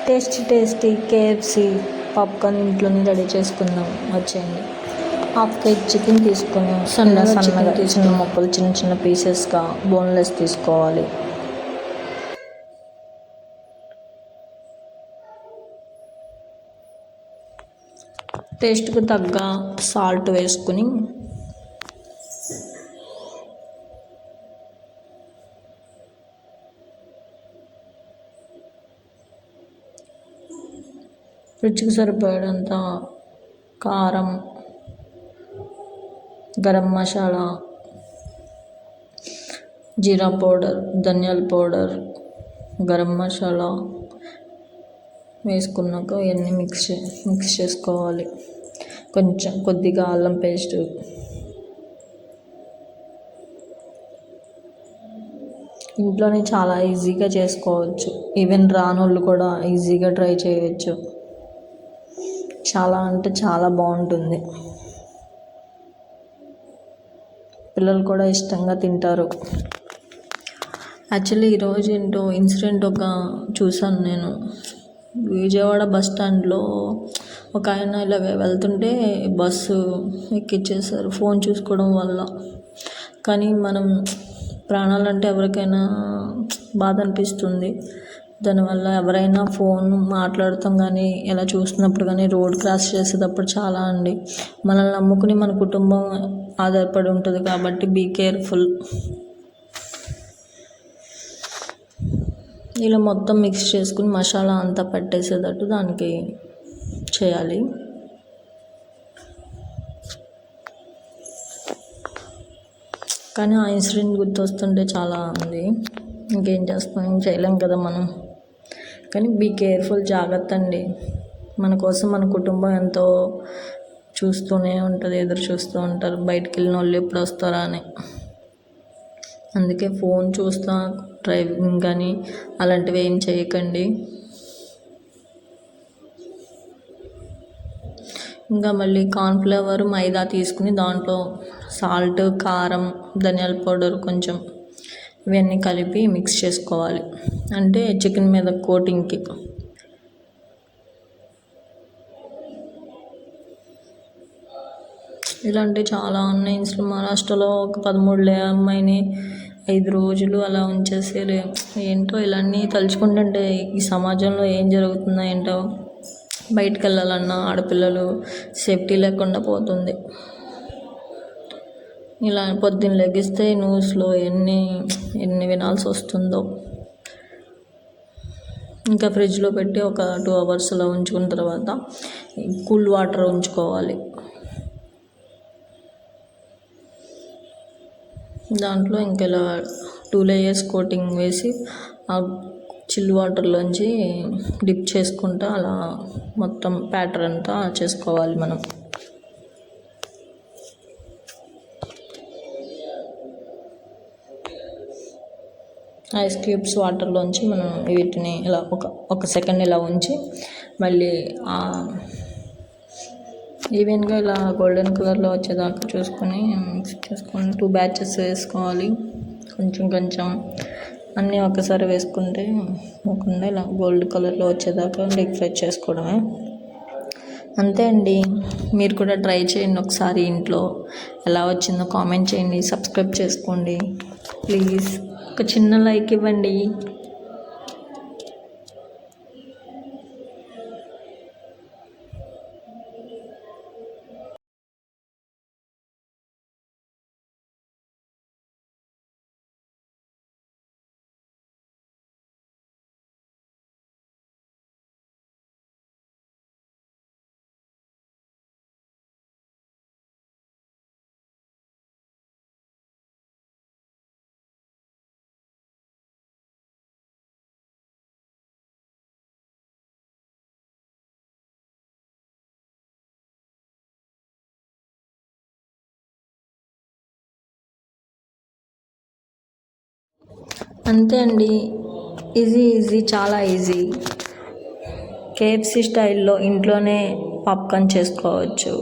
Tasty KFC popcorn ఇంట్లోనే ready చేసుకుందాం వచ్చేయండి. హాఫ్ కేజీ చికెన్ తీసుకొని సన్నగా చిన్న ముక్కలు చిన్న పీసెస్గా బోన్లెస్ తీసుకోవాలి. టేస్ట్కు తగ్గ సాల్ట్ వేసుకుని రుచికి సరిపడంత కారం, గరం మసాలా, జీరా పౌడర్, ధనియాల పౌడర్, గరం మసాలా వేసుకున్నాక ఇవన్నీ మిక్స్ చేసుకోవాలి. కొద్దిగా అల్లం పేస్ట్, ఇంట్లోనే చాలా ఈజీగా చేసుకోవచ్చు. ఈవెన్ రానోళ్ళు కూడా ఈజీగా ట్రై చేయవచ్చు. చాలా అంటే చాలా బాగుంటుంది. పిల్లలు కూడా ఇష్టంగా తింటారు. యాక్చువల్లీ ఈరోజు ఏంటో ఇన్సిడెంట్ చూసాను నేను. విజయవాడ బస్ స్టాండ్లో ఒక ఆయన ఇలాగ వెళ్తుంటే బస్సు ఎక్కిచ్చేసారు ఫోన్ చూసుకోవడం వల్ల. కానీ మనం ప్రాణాలంటే ఎవరికైనా బాధ అనిపిస్తుంది. దానివల్ల ఎవరైనా ఫోన్ మాట్లాడుతాం కానీ ఇలా చూస్తున్నప్పుడు కానీ రోడ్ క్రాస్ చేసేటప్పుడు చాలా మనల్ని నమ్ముకుని మన కుటుంబం ఆధారపడి ఉంటుంది. కాబట్టి బీ కేర్ఫుల్. ఇలా మొత్తం మిక్స్ చేసుకుని మసాలా అంతా పట్టేసేటట్టు దానికి చేయాలి. కానీ ఆ ఇన్సిడెంట్ గుర్తొస్తుంటే చాలా ఇంకేం చేస్తాం, ఏం చేయలేం కదా మనం. కానీ బీ కేర్ఫుల్, జాగ్రత్త అండి. మన కోసం మన కుటుంబం ఎంతో చూస్తూనే ఉంటుంది, ఎదురు చూస్తూ ఉంటారు బయటికి వెళ్ళిన వాళ్ళు ఎప్పుడు వస్తారా అని. అందుకే ఫోన్ చూస్తా డ్రైవింగ్ కానీ అలాంటివి ఏం చేయకండి. ఇంకా మళ్ళీ కార్న్ఫ్లవర్, మైదా తీసుకుని దాంట్లో సాల్ట్, కారం, ధనియాల పౌడర్ కొంచెం ఇవన్నీ కలిపి మిక్స్ చేసుకోవాలి. అంటే చికెన్ మీద కోటింగ్కి. ఇలాంటివి చాలా ఉన్నాయి. మహారాష్ట్రలో ఒక 13 అమ్మాయిని 5 రోజులు అలా ఉంచేసారు. ఏంటో ఇలాన్నీ తలుచుకుంటుంటే ఈ సమాజంలో ఏం జరుగుతుందో ఏంటో. బయటకు వెళ్ళాలన్నా ఆడపిల్లలు సేఫ్టీ లేకుండా పోతుంది. ఇలా పొద్దున్న లెగిస్తే న్యూస్లో ఎన్ని వినాల్సి వస్తుందో. ఇంకా ఫ్రిడ్జ్లో పెట్టి ఒక 2 hours అలా ఉంచుకున్న తర్వాత కూల్ వాటర్ ఉంచుకోవాలి. దాంట్లో ఇంకా ఇలా 2 layers కోటింగ్ వేసి ఆ చిల్ వాటర్లోంచి డిప్ చేసుకుంటూ అలా మొత్తం ప్యాటర్న్ అంతా చేసుకోవాలి మనం. ఐస్ క్యూబ్స్ వాటర్లోంచి మనం వీటిని ఇలా ఒక సెకండ్ ఇలా ఉంచి మళ్ళీ ఈవెన్గా ఇలా గోల్డెన్ కలర్లో వచ్చేదాకా చూసుకొని మిక్స్ చేసుకొని 2 batches వేసుకోవాలి. కొంచెం అన్నీ ఒకసారి వేసుకుంటే పోకుండా ఇలా గోల్డ్ కలర్లో వచ్చేదాకా డీప్ ఫ్రై చేసుకోవడమే. అంతే అండి. మీరు కూడా ట్రై చేయండి ఒకసారి ఇంట్లో. ఎలా వచ్చిందో కామెంట్ చేయండి, సబ్స్క్రైబ్ చేసుకోండి ప్లీజ్. ఒక చిన్న లైక్ ఇవ్వండి. అంతే అండి. ఈజీ, చాలా ఈజీ. కేఎఫ్సి స్టైల్లో ఇంట్లోనే పాప్కార్న్ చేసుకోవచ్చు.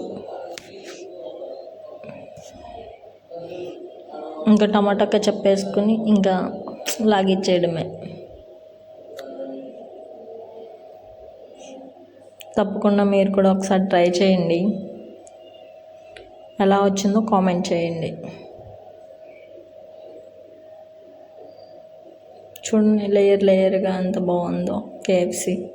ఇంకా టమాటా కెచప్ వేసుకుని ఇంకా లాగిచ్చేయడమే. తప్పకుండా మీరు కూడా ఒకసారి ట్రై చేయండి. ఎలా వచ్చిందో కామెంట్ చేయండి. చూడండి లేయర్ లేయర్గా ఎంత బాగుందో KFC.